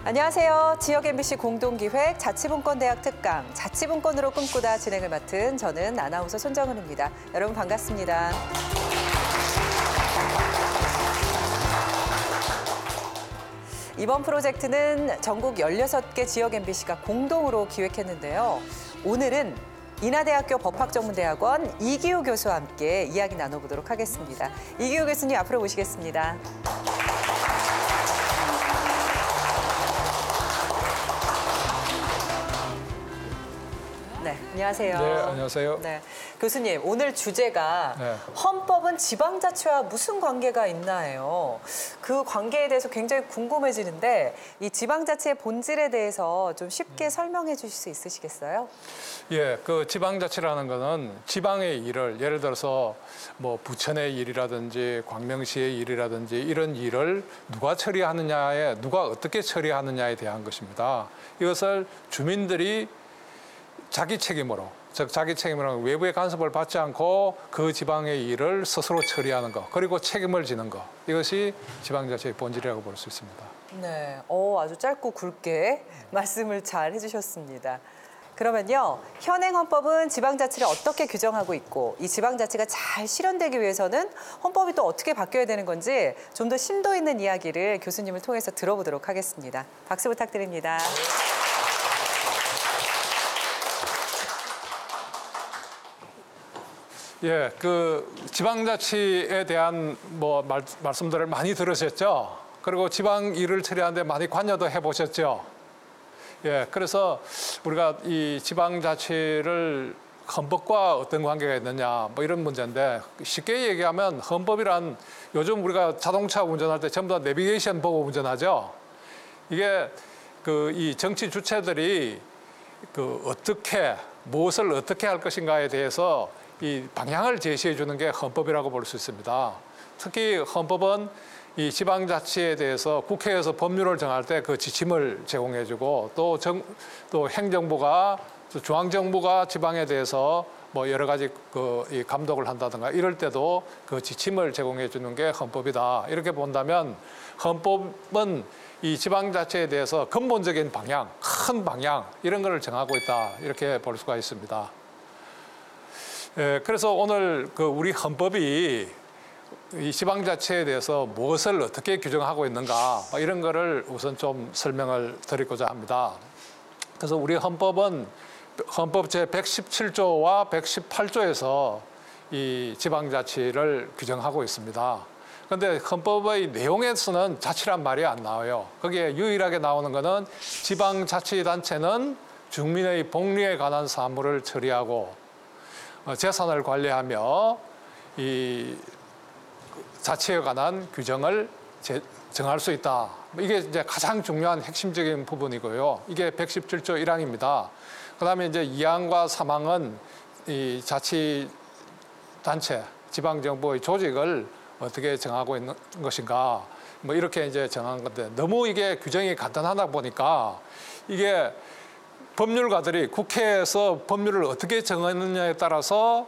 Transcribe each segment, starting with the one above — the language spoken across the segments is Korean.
안녕하세요. 지역 MBC 공동기획 자치분권대학 특강 자치분권으로 꿈꾸다 진행을 맡은 저는 아나운서 손정은입니다. 여러분 반갑습니다. 이번 프로젝트는 전국 16개 지역 MBC가 공동으로 기획했는데요. 오늘은 인하대학교 법학전문대학원 이기호 교수와 함께 이야기 나눠보도록 하겠습니다. 이기호 교수님 앞으로 모시겠습니다. 네, 안녕하세요. 네, 안녕하세요. 네, 교수님, 오늘 주제가 헌법은 지방자치와 무슨 관계가 있나요? 그 관계에 대해서 굉장히 궁금해지는데 이 지방자치의 본질에 대해서 좀 쉽게 설명해 주실 수 있으시겠어요? 예, 그 지방자치라는 거는 지방의 일을 예를 들어서 뭐 부천의 일이라든지 광명시의 일이라든지 이런 일을 누가 처리하느냐에 누가 어떻게 처리하느냐에 대한 것입니다. 이것을 주민들이 자기 책임으로, 즉 자기 책임으로 외부의 간섭을 받지 않고 그 지방의 일을 스스로 처리하는 것, 그리고 책임을 지는 것, 이것이 지방자치의 본질이라고 볼 수 있습니다. 네, 아주 짧고 굵게 말씀을 잘 해주셨습니다. 그러면요, 현행 헌법은 지방자치를 어떻게 규정하고 있고 이 지방자치가 잘 실현되기 위해서는 헌법이 또 어떻게 바뀌어야 되는 건지 좀 더 심도 있는 이야기를 교수님을 통해서 들어보도록 하겠습니다. 박수 부탁드립니다. 예, 그 지방자치에 대한 말씀들을 많이 들으셨죠? 그리고 지방 일을 처리하는데 많이 관여도 해보셨죠? 예, 그래서 우리가 이 지방자치를 헌법과 어떤 관계가 있느냐 뭐 이런 문제인데 쉽게 얘기하면 헌법이란 요즘 우리가 자동차 운전할 때 전부 다 내비게이션 보고 운전하죠? 이게 그 이 정치 주체들이 그 무엇을 어떻게 할 것인가에 대해서 이 방향을 제시해 주는 게 헌법이라고 볼 수 있습니다. 특히 헌법은 이 지방자치에 대해서 국회에서 법률을 정할 때 그 지침을 제공해 주고 또 행정부가 중앙정부가 지방에 대해서 뭐 여러 가지 이 감독을 한다든가 이럴 때도 그 지침을 제공해 주는 게 헌법이다. 이렇게 본다면 헌법은 이 지방자치에 대해서 근본적인 방향, 큰 방향 이런 거를 정하고 있다. 이렇게 볼 수가 있습니다. 예, 그래서 오늘 우리 헌법이 이 지방자치에 대해서 무엇을 어떻게 규정하고 있는가 이런 거를 우선 좀 설명을 드리고자 합니다. 그래서 우리 헌법은 헌법 제117조와 118조에서 이 지방자치를 규정하고 있습니다. 그런데 헌법의 내용에서는 자치란 말이 안 나와요. 거기에 유일하게 나오는 거는 지방자치단체는 주민의 복리에 관한 사무를 처리하고 재산을 관리하며 이 자치에 관한 규정을 정할 수 있다. 이게 이제 가장 중요한 핵심적인 부분이고요. 이게 117조 1항입니다. 그다음에 이제 2항과 3항은 이 자치단체, 지방정부의 조직을 어떻게 정하고 있는 것인가. 뭐 이렇게 이제 정한 건데 너무 이게 규정이 간단하다 보니까 이게 법률가들이 국회에서 법률을 어떻게 정하느냐에 따라서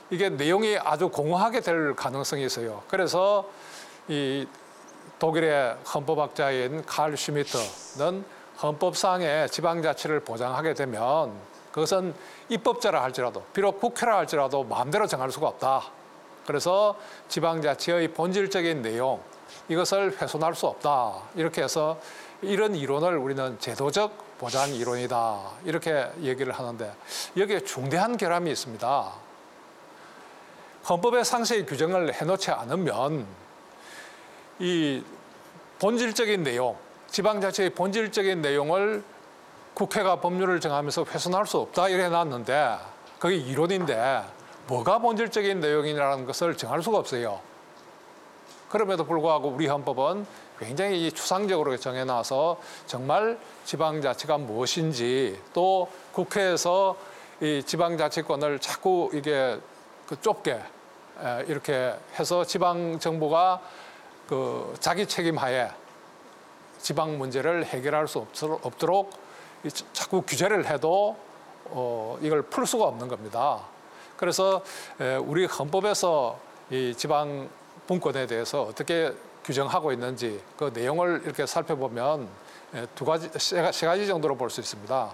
이게 내용이 아주 공허하게 될 가능성이 있어요. 그래서 이 독일의 헌법학자인 칼 슈미트는 헌법상의 지방자치를 보장하게 되면 그것은 입법자라 할지라도 비록 국회라 할지라도 마음대로 정할 수가 없다. 그래서 지방자치의 본질적인 내용 이것을 훼손할 수 없다. 이렇게 해서 이런 이론을 우리는 제도적 보장 이론이다. 이렇게 얘기를 하는데 여기에 중대한 결함이 있습니다. 헌법에 상세히 규정을 해놓지 않으면 이 본질적인 내용, 지방자치의 본질적인 내용을 국회가 법률을 정하면서 훼손할 수 없다 이래 놨는데 그게 이론인데 뭐가 본질적인 내용이라는 것을 정할 수가 없어요. 그럼에도 불구하고 우리 헌법은 굉장히 추상적으로 정해놔서 정말 지방자치가 무엇인지 또 국회에서 이 지방자치권을 자꾸 이게 좁게 이렇게 해서 지방정부가 자기 책임하에 지방 문제를 해결할 수 없도록 자꾸 규제를 해도 이걸 풀 수가 없는 겁니다. 그래서 우리 헌법에서 이 지방 분권에 대해서 어떻게 규정하고 있는지 그 내용을 이렇게 살펴보면 세 가지 정도로 볼 수 있습니다.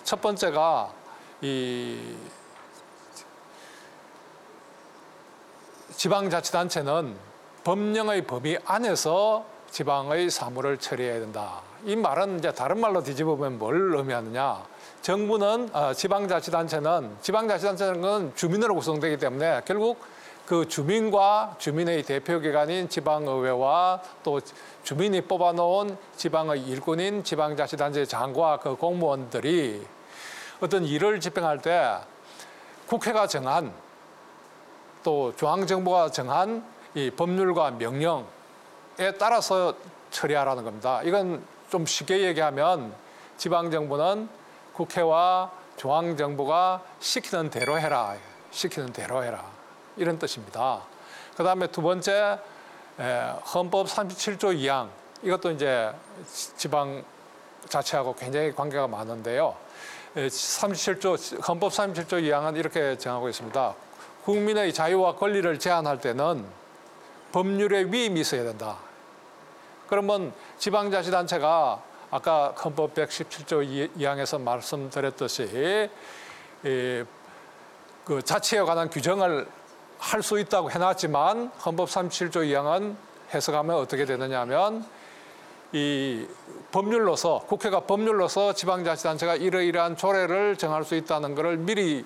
첫 번째가 이 지방자치단체는 법령의 범위 안에서 지방의 사무를 처리해야 된다. 이 말은 이제 다른 말로 뒤집으면 뭘 의미하느냐? 정부는 지방자치단체는 주민으로 구성되기 때문에 결국 그 주민과 주민의 대표기관인 지방의회와 또 주민이 뽑아놓은 지방의 일꾼인 지방자치단체 장과 그 공무원들이 어떤 일을 집행할 때 국회가 정한 또 중앙정부가 정한 이 법률과 명령에 따라서 처리하라는 겁니다. 이건 좀 쉽게 얘기하면 지방정부는 국회와 중앙정부가 시키는 대로 해라. 시키는 대로 해라. 이런 뜻입니다. 그다음에 두 번째, 헌법 37조 2항. 이것도 이제 지방자치하고 굉장히 관계가 많은데요. 헌법 37조 2항은 이렇게 정하고 있습니다. 국민의 자유와 권리를 제한할 때는 법률의 위임이 있어야 된다. 그러면 지방자치단체가 아까 헌법 117조 2항에서 말씀드렸듯이 그 자치에 관한 규정을 할 수 있다고 해놨지만 헌법 37조 2항은 해석하면 어떻게 되느냐 하면 이 법률로서 국회가 법률로서 지방자치단체가 이러이러한 조례를 정할 수 있다는 것을 미리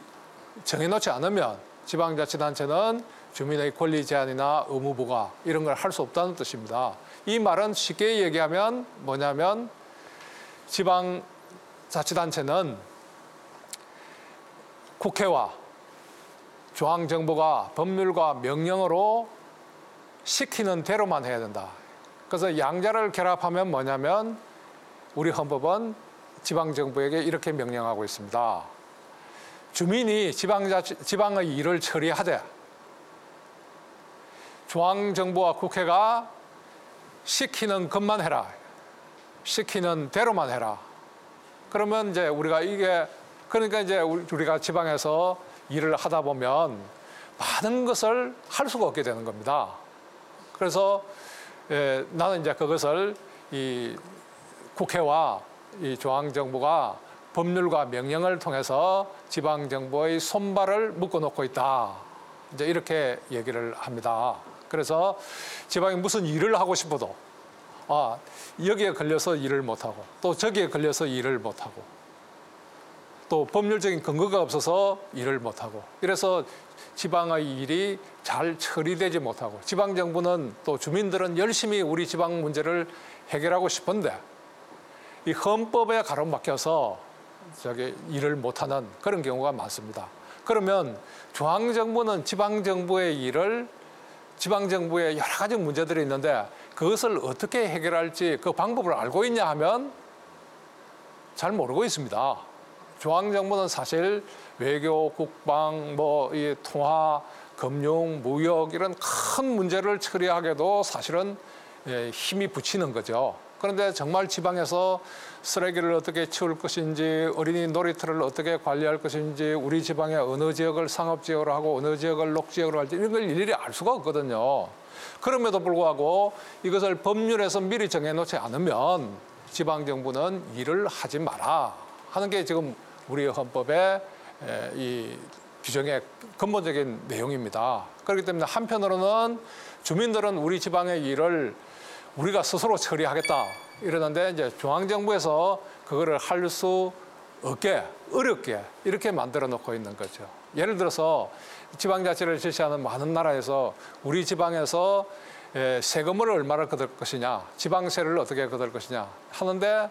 정해놓지 않으면 지방자치단체는 주민의 권리 제한이나 의무 부과 이런 걸 할 수 없다는 뜻입니다. 이 말은 쉽게 얘기하면 뭐냐면 지방자치단체는 국회와 중앙정부가 법률과 명령으로 시키는 대로만 해야 된다. 그래서 양자를 결합하면 뭐냐면 우리 헌법은 지방정부에게 이렇게 명령하고 있습니다. 주민이 지방의 일을 처리하되 중앙정부와 국회가 시키는 것만 해라. 시키는 대로만 해라. 그러면 이제 그러니까 이제 우리가 지방에서 일을 하다 보면 많은 것을 할 수가 없게 되는 겁니다. 그래서 나는 이제 그것을 이 국회와 이 중앙정부가 법률과 명령을 통해서 지방정부의 손발을 묶어놓고 있다. 이제 이렇게 얘기를 합니다. 그래서 지방이 무슨 일을 하고 싶어도 여기에 걸려서 일을 못하고 또 저기에 걸려서 일을 못하고 또 법률적인 근거가 없어서 일을 못하고 이래서 지방의 일이 잘 처리되지 못하고 지방정부는 또 주민들은 열심히 우리 지방 문제를 해결하고 싶은데 이 헌법에 가로막혀서 일을 못하는 그런 경우가 많습니다. 그러면 중앙정부는 지방정부의 일을 지방정부에 여러 가지 문제들이 있는데 그것을 어떻게 해결할지 그 방법을 알고 있냐 하면 잘 모르고 있습니다. 중앙정부는 사실 외교, 국방, 이 통화, 금융, 무역 이런 큰 문제를 처리하게도 사실은 힘이 붙이는 거죠. 그런데 정말 지방에서 쓰레기를 어떻게 치울 것인지, 어린이 놀이터를 어떻게 관리할 것인지, 우리 지방의 어느 지역을 상업지역으로 하고 어느 지역을 녹지역으로 할지 이런 걸 일일이 알 수가 없거든요. 그럼에도 불구하고 이것을 법률에서 미리 정해놓지 않으면 지방정부는 일을 하지 마라 하는 게 지금 우리 헌법의 이 규정의 근본적인 내용입니다. 그렇기 때문에 한편으로는 주민들은 우리 지방의 일을 우리가 스스로 처리하겠다 이러는데 이제 중앙정부에서 그거를 할 수 없게 어렵게 이렇게 만들어 놓고 있는 거죠. 예를 들어서 지방자치를 실시하는 많은 나라에서 우리 지방에서 세금을 얼마를 거둘 것이냐, 지방세를 어떻게 거둘 것이냐 하는데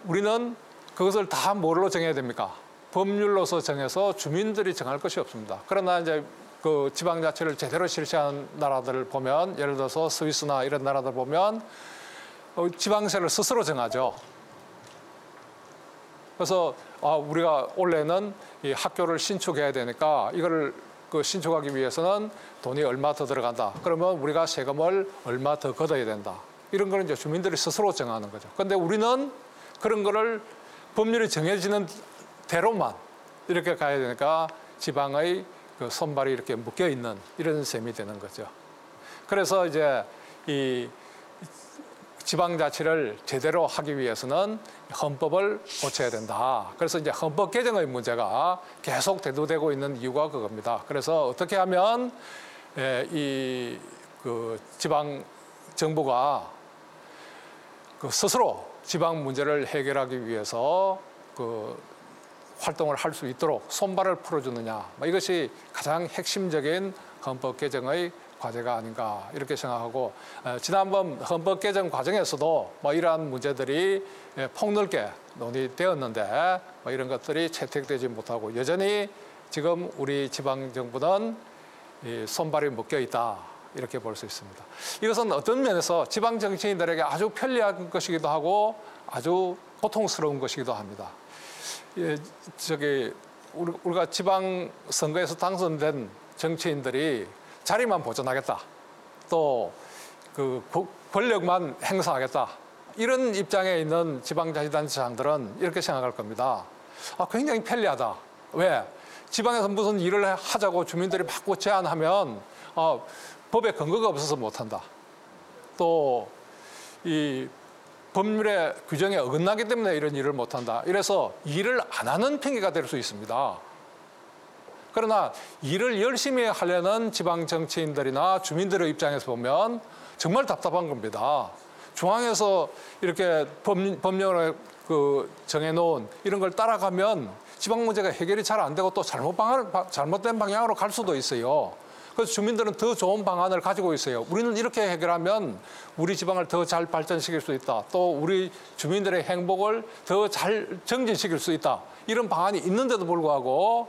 우리는 그것을 다 뭘로 정해야 됩니까? 법률로서 정해서 주민들이 정할 것이 없습니다. 그러나 이제 그 지방자치를 제대로 실시하는 나라들을 보면 예를 들어서 스위스나 이런 나라들 보면 지방세를 스스로 정하죠. 그래서 우리가 올해는 이 학교를 신축해야 되니까 이거를 신축하기 위해서는 돈이 얼마 더 들어간다. 그러면 우리가 세금을 얼마 더 걷어야 된다. 이런 거는 이제 주민들이 스스로 정하는 거죠. 그런데 우리는 그런 거를 법률이 정해지는 대로만 이렇게 가야 되니까 지방의 그 손발이 이렇게 묶여 있는 이런 셈이 되는 거죠. 그래서 이제 이 지방자치를 제대로 하기 위해서는 헌법을 고쳐야 된다. 그래서 이제 헌법 개정의 문제가 계속 대두되고 있는 이유가 그겁니다. 그래서 어떻게 하면 이 지방 정부가 스스로 지방 문제를 해결하기 위해서 활동을 할 수 있도록 손발을 풀어주느냐, 이것이 가장 핵심적인 헌법 개정의 과제가 아닌가 이렇게 생각하고, 지난번 헌법 개정 과정에서도 이러한 문제들이 폭넓게 논의되었는데 이런 것들이 채택되지 못하고 여전히 지금 우리 지방 정부는 손발이 묶여 있다 이렇게 볼 수 있습니다. 이것은 어떤 면에서 지방 정치인들에게 아주 편리한 것이기도 하고 아주 고통스러운 것이기도 합니다. 우리가 지방 선거에서 당선된 정치인들이 자리만 보존하겠다, 또 권력만 행사하겠다, 이런 입장에 있는 지방자치단체장들은 이렇게 생각할 겁니다. 굉장히 편리하다. 왜? 지방에서 무슨 일을 하자고 주민들이 자꾸 제안하면 법에 근거가 없어서 못한다. 또 이 법률의 규정에 어긋나기 때문에 이런 일을 못한다. 이래서 일을 안 하는 핑계가 될 수 있습니다. 그러나 일을 열심히 하려는 지방 정치인들이나 주민들의 입장에서 보면 정말 답답한 겁니다. 중앙에서 이렇게 법령을 정해놓은 이런 걸 따라가면 지방 문제가 해결이 잘 안 되고 또 잘못된 방향으로 갈 수도 있어요. 그래서 주민들은 더 좋은 방안을 가지고 있어요. 우리는 이렇게 해결하면 우리 지방을 더 잘 발전시킬 수 있다. 또 우리 주민들의 행복을 더 잘 정진시킬 수 있다. 이런 방안이 있는데도 불구하고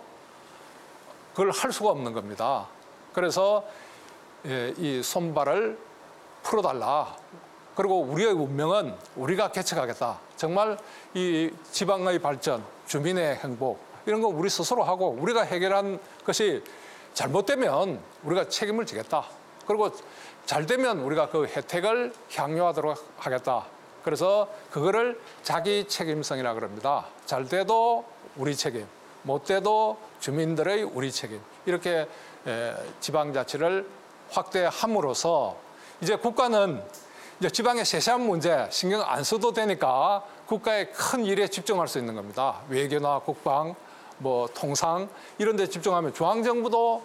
그걸 할 수가 없는 겁니다. 그래서 이 손발을 풀어달라. 그리고 우리의 운명은 우리가 개척하겠다. 정말 이 지방의 발전, 주민의 행복 이런 거 우리 스스로 하고 우리가 해결한 것이 잘못되면 우리가 책임을 지겠다. 그리고 잘 되면 우리가 그 혜택을 향유하도록 하겠다. 그래서 그거를 자기 책임성이라고 그럽니다. 잘 돼도 우리 책임, 못 돼도 주민들의 우리 책임. 이렇게 지방자치를 확대함으로써 이제 국가는 이제 지방의 세세한 문제 신경 안 써도 되니까 국가의 큰 일에 집중할 수 있는 겁니다. 외교나 국방, 통상 이런 데 집중하면 중앙정부도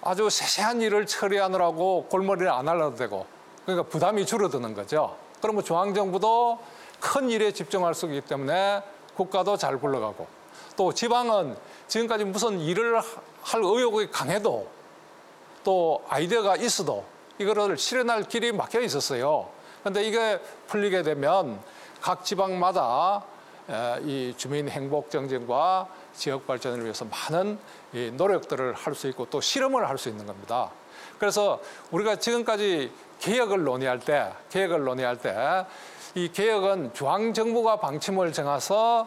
아주 세세한 일을 처리하느라고 골머리를 안 할라도 되고, 그러니까 부담이 줄어드는 거죠. 그러면 중앙정부도 큰 일에 집중할 수 있기 때문에 국가도 잘 굴러가고, 또 지방은 지금까지 무슨 일을 할 의욕이 강해도 또 아이디어가 있어도 이거를 실현할 길이 막혀 있었어요. 그런데 이게 풀리게 되면 각 지방마다 이 주민 행복 정진과 지역 발전을 위해서 많은 노력들을 할 수 있고 또 실험을 할 수 있는 겁니다. 그래서 우리가 지금까지 개혁을 논의할 때 이 개혁은 중앙정부가 방침을 정해서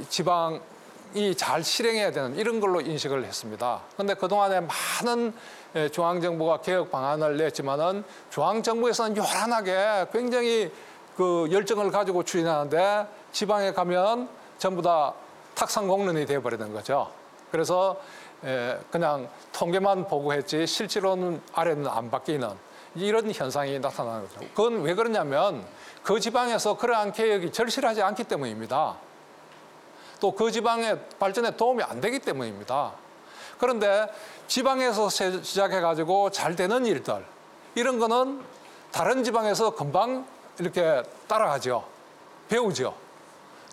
지방이 잘 실행해야 되는 이런 걸로 인식을 했습니다. 그런데 그동안에 많은 중앙정부가 개혁 방안을 냈지만은 중앙정부에서는 요란하게 굉장히 열정을 가지고 추진하는데 지방에 가면 전부 다 탁상공론이 되어버리는 거죠. 그래서 그냥 통계만 보고했지 실제로는 아래는 안 바뀌는 이런 현상이 나타나는 거죠. 그건 왜 그러냐면 그 지방에서 그러한 개혁이 절실하지 않기 때문입니다. 또 그 지방의 발전에 도움이 안 되기 때문입니다. 그런데 지방에서 시작해가지고 잘 되는 일들 이런 거는 다른 지방에서 금방 이렇게 따라가죠. 배우죠.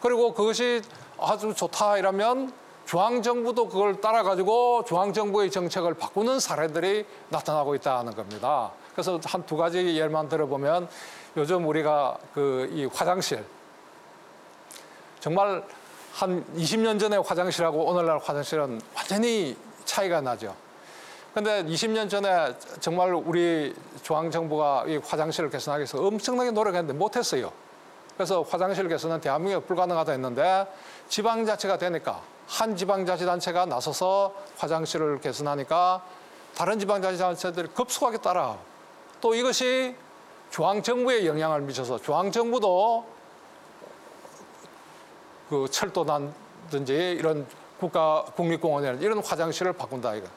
그리고 그것이 아주 좋다 이러면 중앙정부도 그걸 따라가지고 중앙정부의 정책을 바꾸는 사례들이 나타나고 있다는 겁니다. 그래서 한 두 가지 예만 들어보면 요즘 우리가 이 화장실 정말 한 20년 전에 화장실하고 오늘날 화장실은 완전히 차이가 나죠. 그런데 20년 전에 정말 우리 중앙정부가 이 화장실을 개선하기 위해서 엄청나게 노력했는데 못했어요. 그래서 화장실 개선은 대한민국에 불가능하다 했는데 지방자치가 되니까 한 지방자치단체가 나서서 화장실을 개선하니까 다른 지방자치단체들이 급속하게 따라. 또 이것이 중앙정부에 영향을 미쳐서 중앙정부도 철도라든지 이런 국립공원이나 이런 화장실을 바꾼다 이거.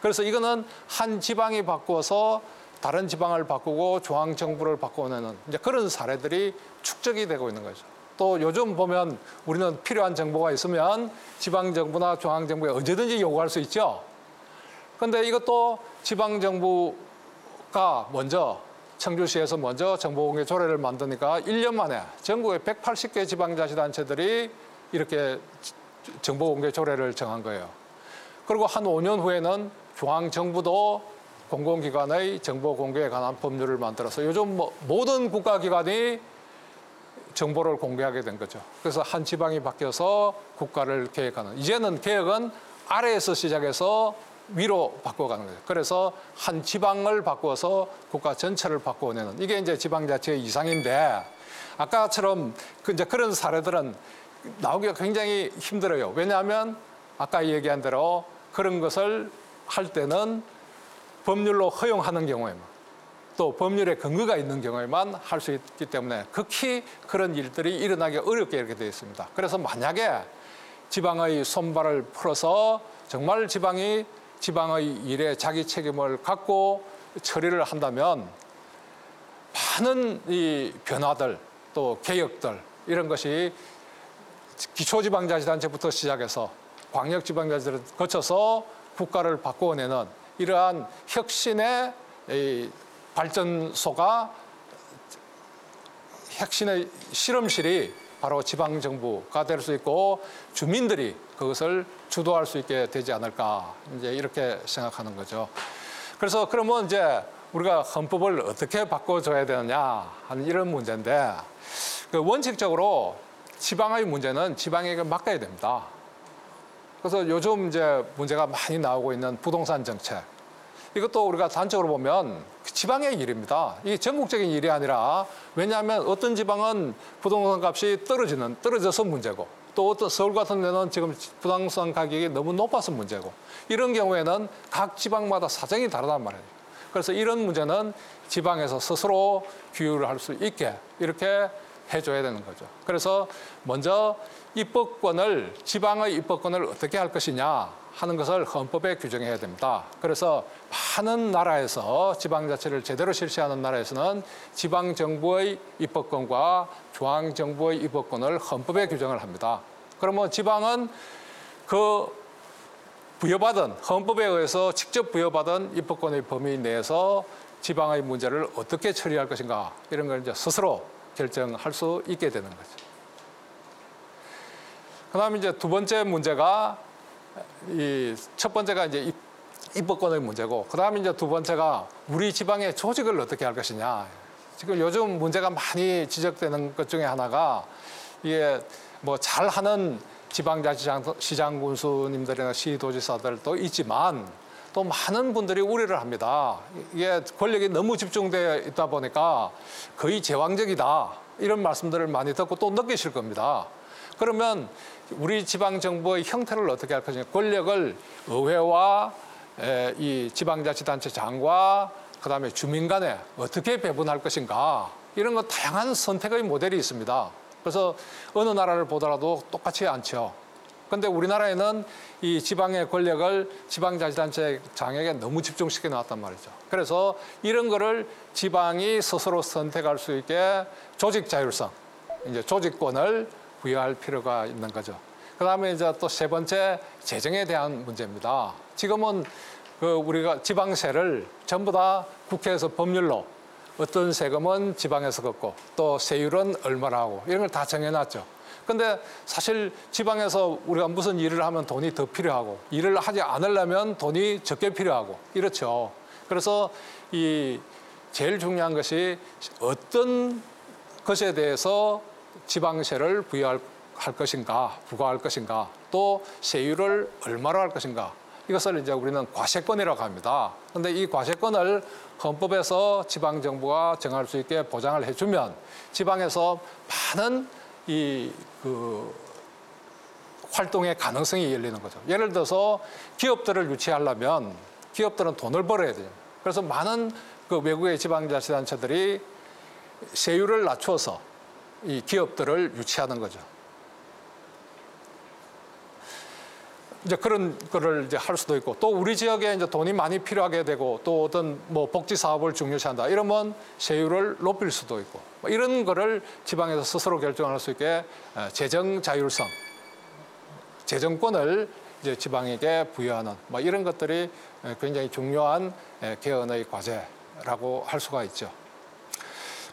그래서 이거는 한 지방이 바꾸어서 다른 지방을 바꾸고 중앙 정부를 바꾸는 이제 그런 사례들이 축적이 되고 있는 거죠. 또 요즘 보면 우리는 필요한 정보가 있으면 지방 정부나 중앙 정부에 언제든지 요구할 수 있죠. 그런데 이것도 지방 정부가 먼저 청주시에서 먼저 정보공개 조례를 만드니까 1년 만에 전국의 180개 지방자치단체들이 이렇게 정보공개 조례를 정한 거예요. 그리고 한 5년 후에는 중앙정부도 공공기관의 정보공개에 관한 법률을 만들어서 요즘 모든 국가기관이 정보를 공개하게 된 거죠. 그래서 한 지방이 바뀌어서 국가를 계획하는. 이제는 계획은 아래에서 시작해서 위로 바꿔가는 거예요. 그래서 한 지방을 바꿔서 국가 전체를 바꿔내는. 이게 이제 지방자치의 이상인데 아까처럼 이제 그런 사례들은 나오기가 굉장히 힘들어요. 왜냐하면 아까 얘기한 대로 그런 것을 할 때는 법률로 허용하는 경우에만 또 법률에 근거가 있는 경우에만 할 수 있기 때문에 극히 그런 일들이 일어나기 어렵게 이렇게 되어 있습니다. 그래서 만약에 지방의 손발을 풀어서 정말 지방의 일에 자기 책임을 갖고 처리를 한다면 많은 이 변화들 또 개혁들 이런 것이 기초지방자치단체부터 시작해서 광역지방자치를 거쳐서 국가를 바꾸어내는 이러한 혁신의 발전소가 혁신의 실험실이 바로 지방정부가 될 수 있고 주민들이 그것을 주도할 수 있게 되지 않을까 이제 이렇게 생각하는 거죠. 그래서 그러면 이제 우리가 헌법을 어떻게 바꿔줘야 되느냐 하는 이런 문제인데 그 원칙적으로 지방의 문제는 지방에게 맡겨야 됩니다. 그래서 요즘 이제 문제가 많이 나오고 있는 부동산 정책. 이것도 우리가 단적으로 보면 지방의 일입니다. 이게 전국적인 일이 아니라 왜냐하면 어떤 지방은 부동산 값이 떨어져서 문제고 또 어떤 서울 같은 데는 지금 부동산 가격이 너무 높아서 문제고 이런 경우에는 각 지방마다 사정이 다르단 말이에요. 그래서 이런 문제는 지방에서 스스로 규율을 할 수 있게 이렇게 해줘야 되는 거죠. 그래서 먼저 지방의 입법권을 어떻게 할 것이냐 하는 것을 헌법에 규정해야 됩니다. 그래서 많은 나라에서 지방자치를 제대로 실시하는 나라에서는 지방정부의 입법권과 중앙정부의 입법권을 헌법에 규정을 합니다. 그러면 지방은 그 헌법에 의해서 직접 부여받은 입법권의 범위 내에서 지방의 문제를 어떻게 처리할 것인가 이런 걸 이제 스스로 결정할 수 있게 되는 거죠. 그다음에 이제 두 번째 문제가 첫 번째가 이제 입법권의 문제고 그다음에 이제 두 번째가 우리 지방의 조직을 어떻게 할 것이냐. 지금 요즘 문제가 많이 지적되는 것 중에 하나가 이게 뭐 잘하는 지방자치시장 군수님들이나 시도지사들도 있지만 또 많은 분들이 우려를 합니다. 이게 권력이 너무 집중되어 있다 보니까 거의 제왕적이다. 이런 말씀들을 많이 듣고 또 느끼실 겁니다. 그러면 우리 지방정부의 형태를 어떻게 할 것이냐. 권력을 의회와 이 지방자치단체장과 그다음에 주민 간에 어떻게 배분할 것인가. 이런 거 다양한 선택의 모델이 있습니다. 그래서 어느 나라를 보더라도 똑같지 않죠. 그런데 우리나라에는 이 지방의 권력을 지방자치단체장에게 너무 집중시켜 놨단 말이죠. 그래서 이런 거를 지방이 스스로 선택할 수 있게 조직 자율성, 이제 조직권을 부여할 필요가 있는 거죠. 그다음에 이제 또 세 번째 재정에 대한 문제입니다. 지금은 우리가 지방세를 전부 다 국회에서 법률로 어떤 세금은 지방에서 걷고 또 세율은 얼마나 하고 이런 걸 다 정해놨죠. 근데 사실 지방에서 우리가 무슨 일을 하면 돈이 더 필요하고 일을 하지 않으려면 돈이 적게 필요하고 이렇죠. 그래서 제일 중요한 것이 어떤 것에 대해서 지방세를 부과할 것인가, 또 세율을 얼마로 할 것인가. 이것을 이제 우리는 과세권이라고 합니다. 그런데 이 과세권을 헌법에서 지방정부가 정할 수 있게 보장을 해주면 지방에서 많은 활동의 가능성이 열리는 거죠. 예를 들어서 기업들을 유치하려면 기업들은 돈을 벌어야 돼요. 그래서 많은 외국의 지방자치단체들이 세율을 낮춰서 이 기업들을 유치하는 거죠. 이제 그런 거를 이제 할 수도 있고 또 우리 지역에 이제 돈이 많이 필요하게 되고 또 어떤 뭐 복지 사업을 중요시한다 이러면 세율을 높일 수도 있고 뭐 이런 거를 지방에서 스스로 결정할 수 있게 재정 자율성, 재정권을 이제 지방에게 부여하는 뭐 이런 것들이 굉장히 중요한 개헌의 과제라고 할 수가 있죠.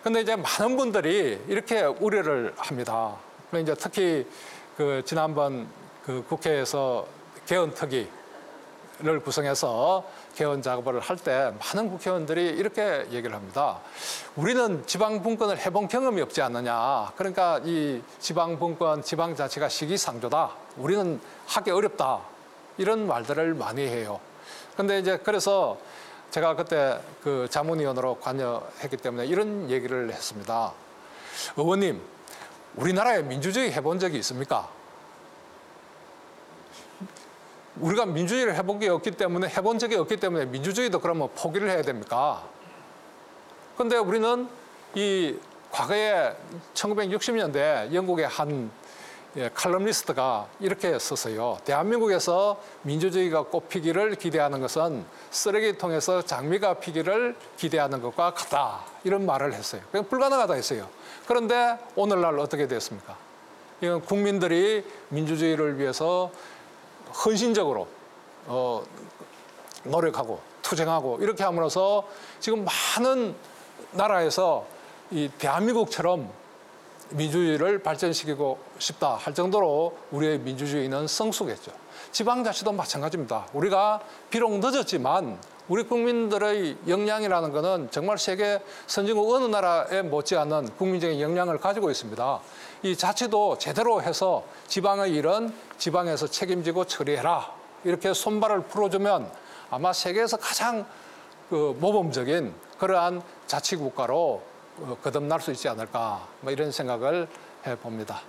근데 이제 많은 분들이 이렇게 우려를 합니다. 이제 특히 그 지난번 그 국회에서 개헌특위를 구성해서 개헌 작업을 할 때 많은 국회의원들이 이렇게 얘기를 합니다. 우리는 지방분권을 해본 경험이 없지 않느냐. 그러니까 이 지방분권, 지방자치가 시기상조다. 우리는 하기 어렵다. 이런 말들을 많이 해요. 근데 이제 그래서 제가 그때 그 자문위원으로 관여했기 때문에 이런 얘기를 했습니다. 의원님, 우리나라에 민주주의 해본 적이 있습니까? 우리가 민주주의를 해본 적이 없기 때문에 민주주의도 그러면 포기를 해야 됩니까? 그런데 우리는 이 과거에 1960년대 영국의 한 칼럼니스트가 이렇게 썼어요. 대한민국에서 민주주의가 꽃피기를 기대하는 것은 쓰레기통에서 장미가 피기를 기대하는 것과 같다. 이런 말을 했어요. 그냥 불가능하다 했어요. 그런데 오늘날 어떻게 됐습니까? 이건 국민들이 민주주의를 위해서 헌신적으로 노력하고 투쟁하고 이렇게 함으로써 지금 많은 나라에서 이 대한민국처럼 민주주의를 발전시키고 싶다 할 정도로 우리의 민주주의는 성숙했죠. 지방자치도 마찬가지입니다. 우리가 비록 늦었지만 우리 국민들의 역량이라는 것은 정말 세계 선진국 어느 나라에 못지않은 국민적인 역량을 가지고 있습니다. 이 자치도 제대로 해서 지방의 일은 지방에서 책임지고 처리해라. 이렇게 손발을 풀어주면 아마 세계에서 가장 그 모범적인 그러한 자치국가로 거듭날 수 있지 않을까 뭐 이런 생각을 해봅니다.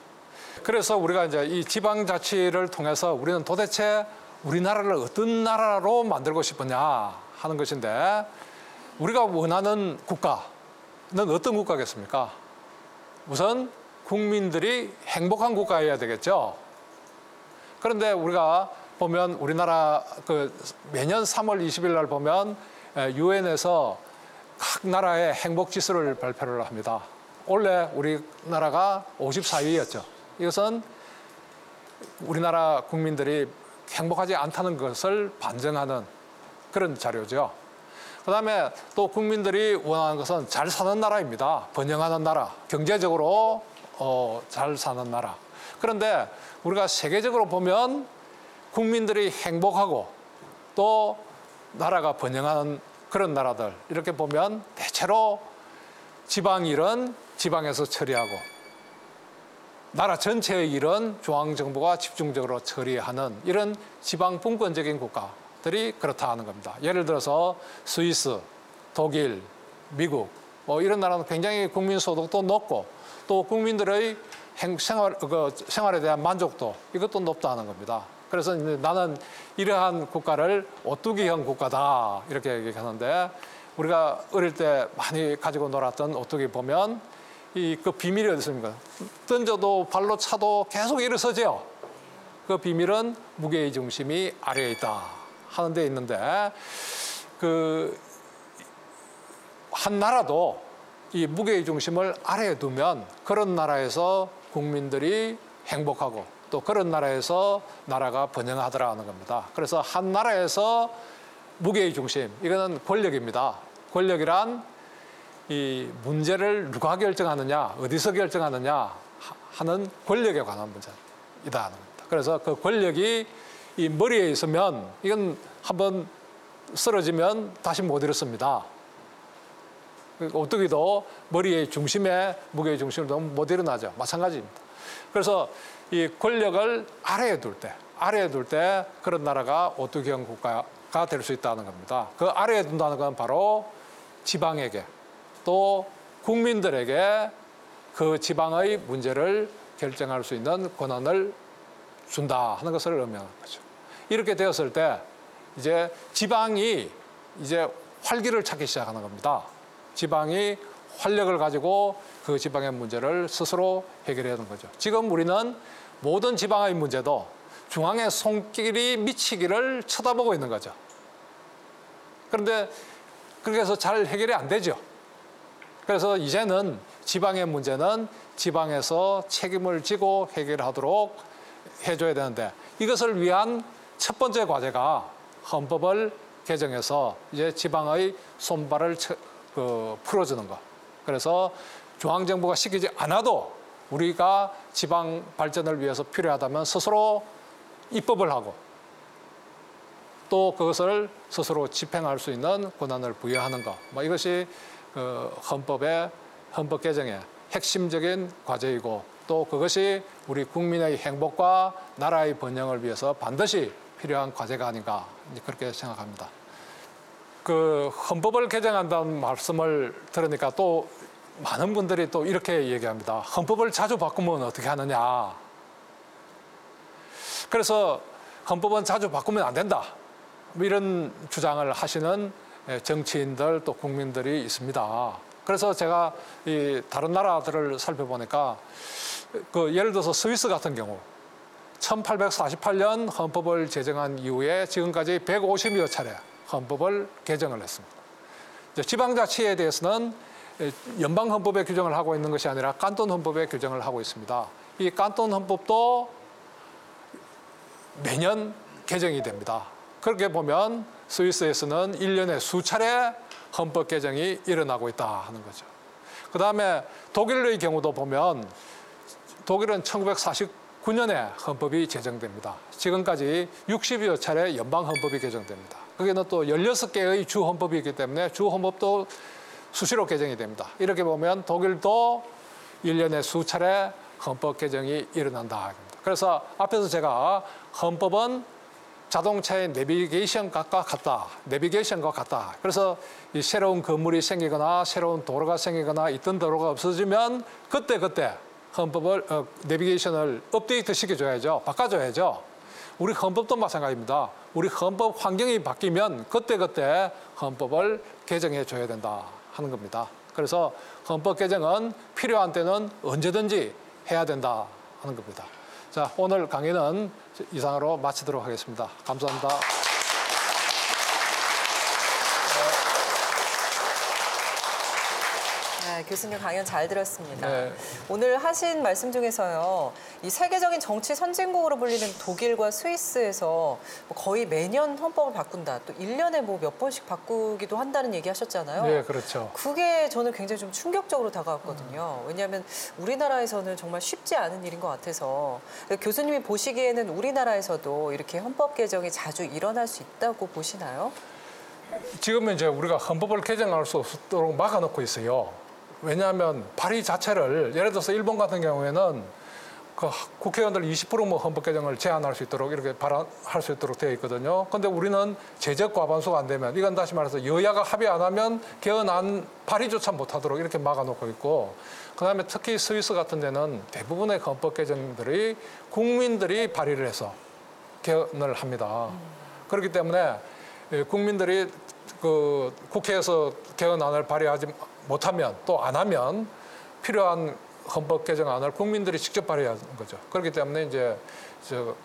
그래서 우리가 이제 이 지방자치를 통해서 우리는 도대체 우리나라를 어떤 나라로 만들고 싶으냐 하는 것인데 우리가 원하는 국가는 어떤 국가겠습니까? 우선 국민들이 행복한 국가여야 되겠죠. 그런데 우리가 보면 우리나라 그 매년 3월 20일 날 보면 유엔에서 각 나라의 행복 지수를 발표를 합니다. 원래 우리나라가 54위였죠. 이것은 우리나라 국민들이 행복하지 않다는 것을 반증하는 그런 자료죠. 그다음에 또 국민들이 원하는 것은 잘 사는 나라입니다. 번영하는 나라, 경제적으로 잘 사는 나라. 그런데 우리가 세계적으로 보면 국민들이 행복하고 또 나라가 번영하는 그런 나라들 이렇게 보면 대체로 지방 일은 지방에서 처리하고 나라 전체의 일은 중앙정부가 집중적으로 처리하는 이런 지방분권적인 국가들이 그렇다 하는 겁니다. 예를 들어서 스위스, 독일, 미국 뭐 이런 나라는 굉장히 국민소득도 높고 또 국민들의 생활에 대한 만족도 이것도 높다는 겁니다. 그래서 이제 나는 이러한 국가를 오뚜기형 국가다 이렇게 얘기하는데 우리가 어릴 때 많이 가지고 놀았던 오뚜기 보면 그 비밀이 어디 있습니까? 던져도 발로 차도 계속 일어서죠. 그 비밀은 무게의 중심이 아래에 있다 하는 데 있는데 그 한 나라도 이 무게의 중심을 아래에 두면 그런 나라에서 국민들이 행복하고 또 그런 나라에서 나라가 번영하더라는 겁니다. 그래서 한 나라에서 무게의 중심, 이거는 권력입니다. 권력이란 이 문제를 누가 결정하느냐, 어디서 결정하느냐 하는 권력에 관한 문제이다 하는 겁니다. 그래서 그 권력이 이 머리에 있으면 이건 한번 쓰러지면 다시 못 일어섭니다. 오뚜기도 머리의 중심에 무게의 중심을 놓으면 못 일어나죠. 마찬가지입니다. 그래서 이 권력을 아래에 둘 때 그런 나라가 오뚜기형 국가가 될 수 있다는 겁니다. 그 아래에 둔다는 건 바로 지방에게 또 국민들에게 그 지방의 문제를 결정할 수 있는 권한을 준다 하는 것을 의미하는 거죠. 이렇게 되었을 때 이제 지방이 이제 활기를 찾기 시작하는 겁니다. 지방이 활력을 가지고 그 지방의 문제를 스스로 해결해야 하는 거죠. 지금 우리는 모든 지방의 문제도 중앙의 손길이 미치기를 쳐다보고 있는 거죠. 그런데 그렇게 해서 잘 해결이 안 되죠. 그래서 이제는 지방의 문제는 지방에서 책임을 지고 해결하도록 해줘야 되는데, 이것을 위한 첫 번째 과제가 헌법을 개정해서 이제 지방의 손발을 풀어주는 것. 그래서 중앙정부가 시키지 않아도 우리가 지방 발전을 위해서 필요하다면 스스로 입법을 하고 또 그것을 스스로 집행할 수 있는 권한을 부여하는 것. 뭐 이것이 헌법 개정의 핵심적인 과제이고, 또 그것이 우리 국민의 행복과 나라의 번영을 위해서 반드시 필요한 과제가 아닌가, 그렇게 생각합니다. 헌법을 개정한다는 말씀을 들으니까 또 많은 분들이 또 이렇게 얘기합니다. 헌법을 자주 바꾸면 어떻게 하느냐. 그래서 헌법은 자주 바꾸면 안 된다, 뭐 이런 주장을 하시는 정치인들 또 국민들이 있습니다. 그래서 제가 이 다른 나라들을 살펴보니까 예를 들어서 스위스 같은 경우 1848년 헌법을 제정한 이후에 지금까지 150여 차례 헌법을 개정을 했습니다. 지방자치에 대해서는 연방 헌법에 규정을 하고 있는 것이 아니라 칸톤 헌법에 규정을 하고 있습니다. 이 칸톤 헌법도 매년 개정이 됩니다. 그렇게 보면 스위스에서는 1년에 수차례 헌법 개정이 일어나고 있다 하는 거죠. 그다음에 독일의 경우도 보면 독일은 1949년에 헌법이 제정됩니다. 지금까지 60여 차례 연방 헌법이 개정됩니다. 거기는 또 16개의 주 헌법이 있기 때문에 주 헌법도 수시로 개정이 됩니다. 이렇게 보면 독일도 1년에 수차례 헌법 개정이 일어난다. 그래서 앞에서 제가 헌법은 자동차의 내비게이션과 같다. 내비게이션과 같다. 그래서 이 새로운 건물이 생기거나 새로운 도로가 생기거나 있던 도로가 없어지면 그때 헌법을 내비게이션을 업데이트 시켜줘야죠. 바꿔줘야죠. 우리 헌법도 마찬가지입니다. 우리 헌법 환경이 바뀌면 그때 헌법을 개정해 줘야 된다 하는 겁니다. 그래서 헌법 개정은 필요한 때는 언제든지 해야 된다 하는 겁니다. 자, 오늘 강의는 이상으로 마치도록 하겠습니다. 감사합니다. 네, 교수님 강연 잘 들었습니다. 네. 오늘 하신 말씀 중에서요, 이 세계적인 정치 선진국으로 불리는 독일과 스위스에서 거의 매년 헌법을 바꾼다, 또 1년에 뭐 몇 번씩 바꾸기도 한다는 얘기 하셨잖아요. 네, 그렇죠. 그게 저는 굉장히 좀 충격적으로 다가왔거든요. 왜냐하면 우리나라에서는 정말 쉽지 않은 일인 것 같아서, 교수님이 보시기에는 우리나라에서도 이렇게 헌법 개정이 자주 일어날 수 있다고 보시나요? 지금은 이제 우리가 헌법을 개정할 수 없도록 막아놓고 있어요. 왜냐하면 발의 자체를, 예를 들어서 일본 같은 경우에는 국회의원들 20%뭐 헌법 개정을 제한할 수 있도록 이렇게 발의할 수 있도록 되어 있거든요. 그런데 우리는 제적 과반수가 안 되면, 이건 다시 말해서 여야가 합의 안 하면 개헌안 발의조차 못하도록 이렇게 막아놓고 있고, 그다음에 특히 스위스 같은 데는 대부분의 헌법 개정들이 국민들이 발의를 해서 개헌을 합니다. 그렇기 때문에 국민들이 국회에서 개헌안을 발의하지 못하면, 또 안 하면 필요한 헌법 개정안을 국민들이 직접 발의하는 거죠. 그렇기 때문에 이제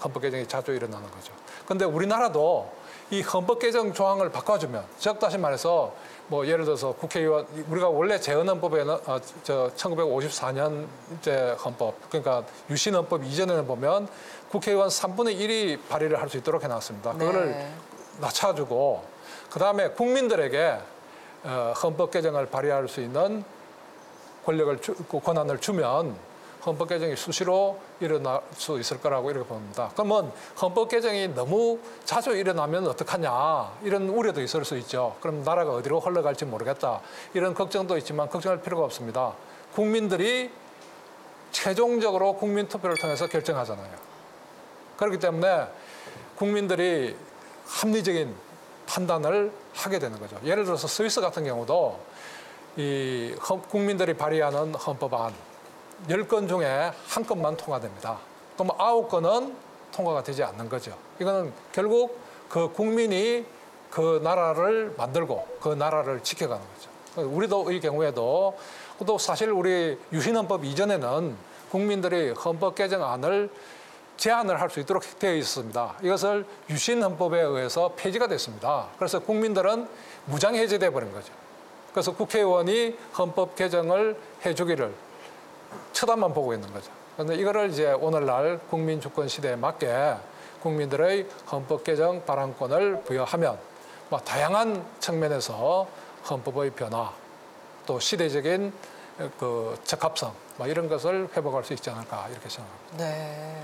헌법 개정이 자주 일어나는 거죠. 그런데 우리나라도 이 헌법 개정 조항을 바꿔주면, 즉 다시 말해서 뭐 예를 들어서 국회의원, 우리가 원래 재헌헌법에는 1954년제 헌법, 그러니까 유신 헌법 이전에는 보면 국회의원 3분의 1이 발의를 할 수 있도록 해놨습니다. 그거를 낮춰주고, 그다음에 국민들에게 헌법 개정을 발의할 수 있는 권한을 주면 헌법 개정이 수시로 일어날 수 있을 거라고 이렇게 봅니다. 그러면 헌법 개정이 너무 자주 일어나면 어떡하냐, 이런 우려도 있을 수 있죠. 그럼 나라가 어디로 흘러갈지 모르겠다, 이런 걱정도 있지만 걱정할 필요가 없습니다. 국민들이 최종적으로 국민 투표를 통해서 결정하잖아요. 그렇기 때문에 국민들이 합리적인 판단을 하게 되는 거죠. 예를 들어서 스위스 같은 경우도 이 국민들이 발의하는 헌법안 10건 중에 1건만 통과됩니다. 그럼 9건은 통과가 되지 않는 거죠. 이거는 결국 그 국민이 그 나라를 만들고 그 나라를 지켜가는 거죠. 우리도의 경우에도 또 사실 우리 유신헌법 이전에는 국민들이 헌법 개정안을 제한을 할 수 있도록 되어 있었습니다. 이것을 유신 헌법에 의해서 폐지가 됐습니다. 그래서 국민들은 무장해제돼 버린 거죠. 그래서 국회의원이 헌법 개정을 해주기를 쳐다만 보고 있는 거죠. 그런데 이거를 이제 오늘날 국민 주권 시대에 맞게 국민들의 헌법 개정 발언권을 부여하면 뭐 다양한 측면에서 헌법의 변화 또 시대적인 그 적합성 뭐 이런 것을 회복할 수 있지 않을까 이렇게 생각합니다. 네.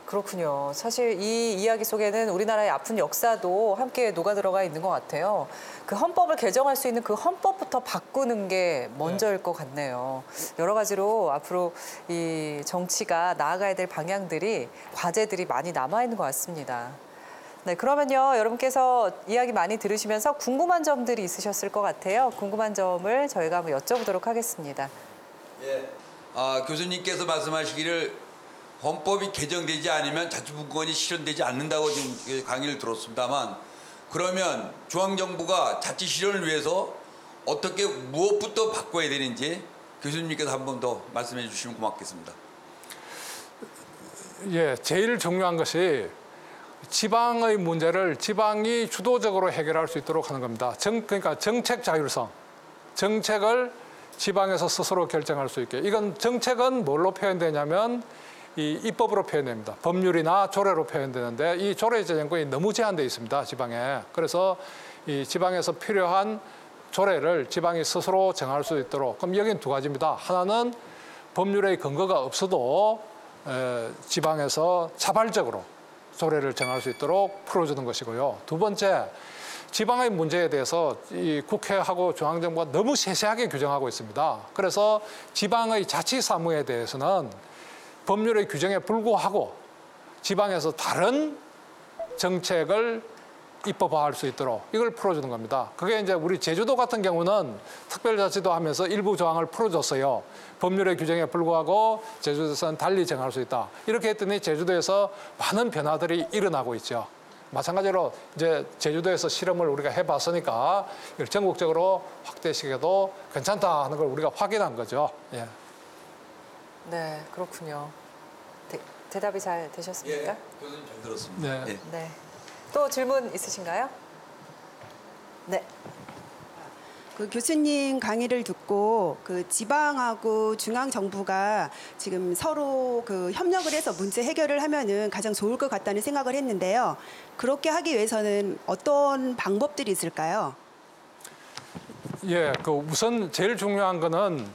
그렇군요. 사실 이 이야기 속에는 우리나라의 아픈 역사도 함께 녹아 들어가 있는 것 같아요. 그 헌법을 개정할 수 있는 그 헌법부터 바꾸는 게 먼저일 것 같네요. 여러 가지로 앞으로 이 정치가 나아가야 될 방향들이 과제들이 많이 남아 있는 것 같습니다. 네, 그러면요, 여러분께서 이야기 많이 들으시면서 궁금한 점들이 있으셨을 것 같아요. 궁금한 점을 저희가 한번 여쭤보도록 하겠습니다. 예. 교수님께서 말씀하시기를 헌법이 개정되지 않으면 자치분권이 실현되지 않는다고 지금 강의를 들었습니다만 그러면 중앙정부가 자치 실현을 위해서 어떻게 무엇부터 바꿔야 되는지 교수님께서 한 번 더 말씀해 주시면 고맙겠습니다. 예, 제일 중요한 것이 지방의 문제를 지방이 주도적으로 해결할 수 있도록 하는 겁니다. 그러니까 정책 자율성, 정책을 지방에서 스스로 결정할 수 있게. 이건 정책은 뭘로 표현되냐면 이 입법으로 표현됩니다. 법률이나 조례로 표현되는데 이 조례 제정권이 너무 제한되어 있습니다. 지방에. 그래서 이 지방에서 필요한 조례를 지방이 스스로 정할 수 있도록. 그럼 여기는 두 가지입니다. 하나는 법률의 근거가 없어도 지방에서 자발적으로 조례를 정할 수 있도록 풀어주는 것이고요. 두 번째, 지방의 문제에 대해서 이 국회하고 중앙정부가 너무 세세하게 규정하고 있습니다. 그래서 지방의 자치사무에 대해서는 법률의 규정에 불구하고 지방에서 다른 정책을 입법화할 수 있도록 이걸 풀어주는 겁니다. 그게 이제 우리 제주도 같은 경우는 특별자치도 하면서 일부 조항을 풀어줬어요. 법률의 규정에 불구하고 제주도에서는 달리 정할 수 있다. 이렇게 했더니 제주도에서 많은 변화들이 일어나고 있죠. 마찬가지로 이제 제주도에서 실험을 우리가 해봤으니까 이걸 전국적으로 확대시켜도 괜찮다 하는 걸 우리가 확인한 거죠. 예. 네, 그렇군요. 대답이 잘 되셨습니까? 예, 교수님 잘 들었습니다. 네. 예. 네. 또 질문 있으신가요? 네. 그 교수님 강의를 듣고 그 지방하고 중앙 정부가 지금 서로 그 협력을 해서 문제 해결을 하면은 가장 좋을 것 같다는 생각을 했는데요. 그렇게 하기 위해서는 어떤 방법들이 있을까요? 예, 그 우선 제일 중요한 거는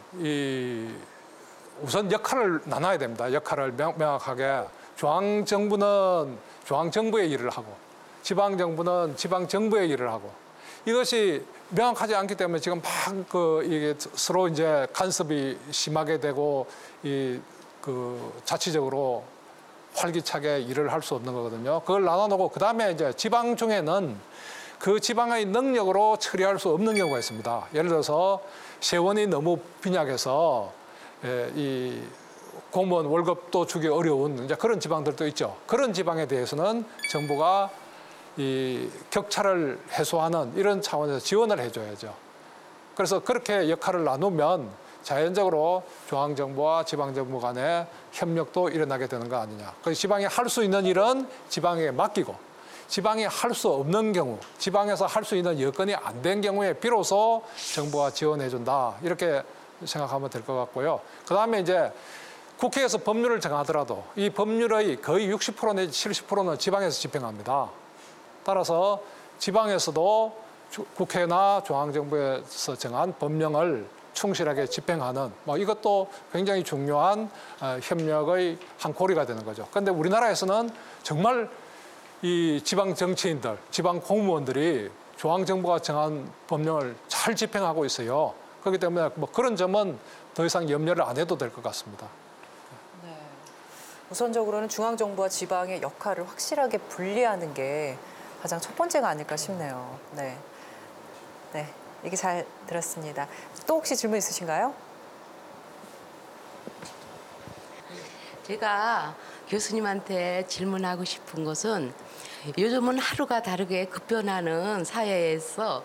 우선 역할을 나눠야 됩니다. 역할을 명확하게 중앙정부는 중앙정부의 일을 하고 지방정부는 지방정부의 일을 하고 이것이 명확하지 않기 때문에 지금 막 이게 서로 이제 간섭이 심하게 되고 자치적으로 활기차게 일을 할 수 없는 거거든요. 그걸 나눠놓고 그 다음에 이제 지방 중에는 그 지방의 능력으로 처리할 수 없는 경우가 있습니다. 예를 들어서 세원이 너무 빈약해서 이 공무원 월급도 주기 어려운 이제 그런 지방들도 있죠. 그런 지방에 대해서는 정부가 이 격차를 해소하는 이런 차원에서 지원을 해줘야죠. 그래서 그렇게 역할을 나누면 자연적으로 중앙정부와 지방정부 간의 협력도 일어나게 되는 거 아니냐. 그래서 지방이 할 수 있는 일은 지방에 맡기고 지방이 할 수 없는 경우, 지방에서 할 수 있는 여건이 안 된 경우에 비로소 정부가 지원해준다. 이렇게 생각하면 될 것 같고요. 그다음에 이제 국회에서 법률을 정하더라도 이 법률의 거의 60% 내지 70%는 지방에서 집행합니다. 따라서 지방에서도 국회나 중앙정부에서 정한 법령을 충실하게 집행하는 이것도 굉장히 중요한 협력의 한 고리가 되는 거죠. 그런데 우리나라에서는 정말 이 지방 정치인들, 지방 공무원들이 중앙정부가 정한 법령을 잘 집행하고 있어요. 그렇기 때문에 그런 점은 더 이상 염려를 안 해도 될 것 같습니다. 네. 우선적으로는 중앙정부와 지방의 역할을 확실하게 분리하는 게 가장 첫 번째가 아닐까 싶네요. 네. 네. 얘기 잘 들었습니다. 또 혹시 질문 있으신가요? 제가 교수님한테 질문하고 싶은 것은 요즘은 하루가 다르게 급변하는 사회에서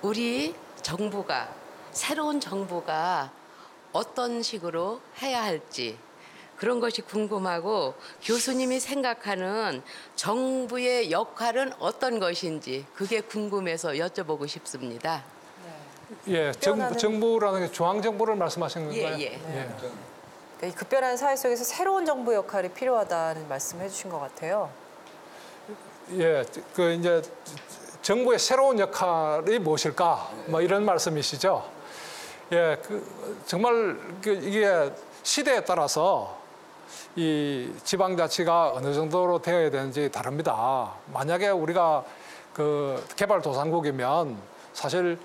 우리 정부가 새로운 정부가 어떤 식으로 해야 할지 그런 것이 궁금하고 교수님이 생각하는 정부의 역할은 어떤 것인지 그게 궁금해서 여쭤보고 싶습니다. 예, 급변하는- 정부라는 게 중앙정부를 말씀하시는 건가요? 예. 그러니까 이 급변하는 사회 속에서 새로운 정부 역할이 필요하다는 말씀을 해주신 것 같아요. 예, 그 이제 정부의 새로운 역할이 무엇일까? 뭐 이런 말씀이시죠. 예, 정말 이게 시대에 따라서 이 지방자치가 어느 정도로 되어야 되는지 다릅니다. 만약에 우리가 그 개발도상국이면 사실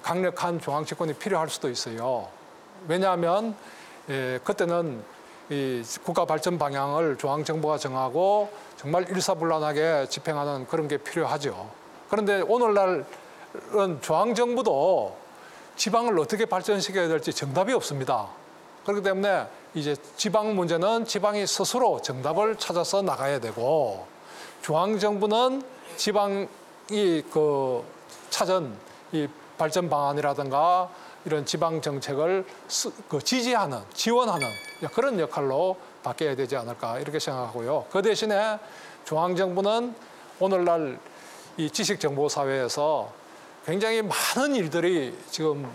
강력한 중앙집권이 필요할 수도 있어요. 왜냐하면 그때는 이 국가 발전 방향을 중앙정부가 정하고 정말 일사불란하게 집행하는 그런 게 필요하죠. 그런데 오늘날은 중앙정부도 지방을 어떻게 발전시켜야 될지 정답이 없습니다. 그렇기 때문에 이제 지방 문제는 지방이 스스로 정답을 찾아서 나가야 되고 중앙정부는 지방이 찾은 이 발전 방안이라든가 이런 지방 정책을 지지하는, 지원하는 그런 역할로 바뀌어야 되지 않을까 이렇게 생각하고요. 그 대신에 중앙정부는 오늘날 이 지식정보 사회에서 굉장히 많은 일들이 지금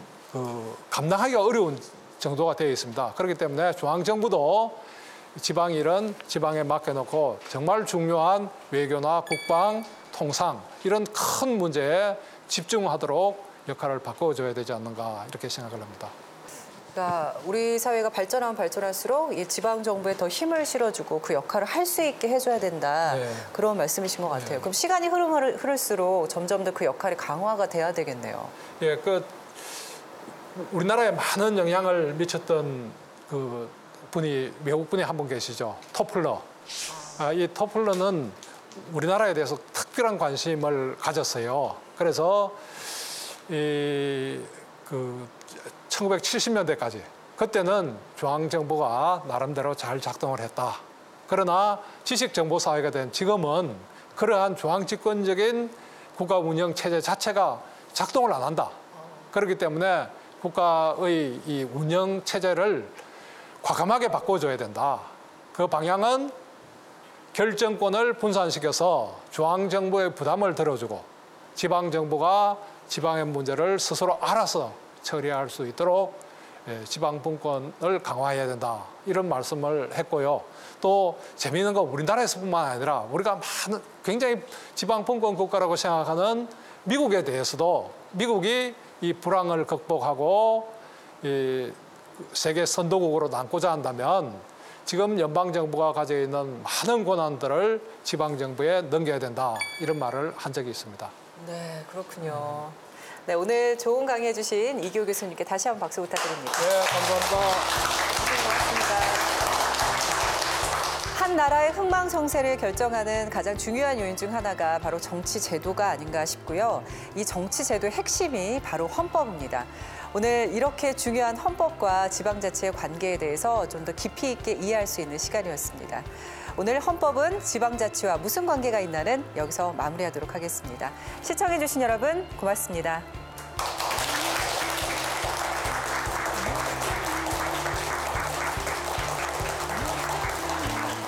감당하기가 어려운 정도가 되어 있습니다. 그렇기 때문에 중앙정부도 지방 일은 지방에 맡겨놓고 정말 중요한 외교나 국방, 통상 이런 큰 문제에 집중하도록 역할을 바꿔줘야 되지 않는가 이렇게 생각을 합니다. 그러니까 우리 사회가 발전하면 발전할수록 이 지방 정부에 더 힘을 실어주고 그 역할을 할 수 있게 해줘야 된다. 네. 그런 말씀이신 것 같아요. 그럼 시간이 흐를수록 점점 더 그 역할이 강화가 돼야 되겠네요. 예, 우리나라에 많은 영향을 미쳤던 그 분이 외국 분이 한 분 계시죠. 토플러. 이 토플러는 우리나라에 대해서 특별한 관심을 가졌어요. 그래서 1970년대까지 그때는 중앙정부가 나름대로 잘 작동을 했다. 그러나 지식정보사회가 된 지금은 그러한 중앙집권적인 국가 운영 체제 자체가 작동을 안 한다. 그렇기 때문에 국가의 이 운영 체제를 과감하게 바꿔줘야 된다. 그 방향은 결정권을 분산시켜서 중앙정부의 부담을 덜어주고 지방정부가 지방의 문제를 스스로 알아서 처리할 수 있도록 지방분권을 강화해야 된다. 이런 말씀을 했고요. 또 재미있는 건 우리나라에서뿐만 아니라 우리가 굉장히 지방분권 국가라고 생각하는 미국에 대해서도 미국이 이 불황을 극복하고 이 세계 선도국으로 남고자 한다면 지금 연방정부가 가지고 있는 많은 권한들을 지방정부에 넘겨야 된다. 이런 말을 한 적이 있습니다. 네, 그렇군요. 네, 오늘 좋은 강의해 주신 이기호 교수님께 다시 한번 박수 부탁드립니다. 네, 감사합니다. 고맙습니다. 한 나라의 흥망성쇠를 결정하는 가장 중요한 요인 중 하나가 바로 정치 제도가 아닌가 싶고요. 이 정치 제도의 핵심이 바로 헌법입니다. 오늘 이렇게 중요한 헌법과 지방자치의 관계에 대해서 좀 더 깊이 있게 이해할 수 있는 시간이었습니다. 오늘 헌법은 지방자치와 무슨 관계가 있나는 여기서 마무리하도록 하겠습니다. 시청해주신 여러분 고맙습니다.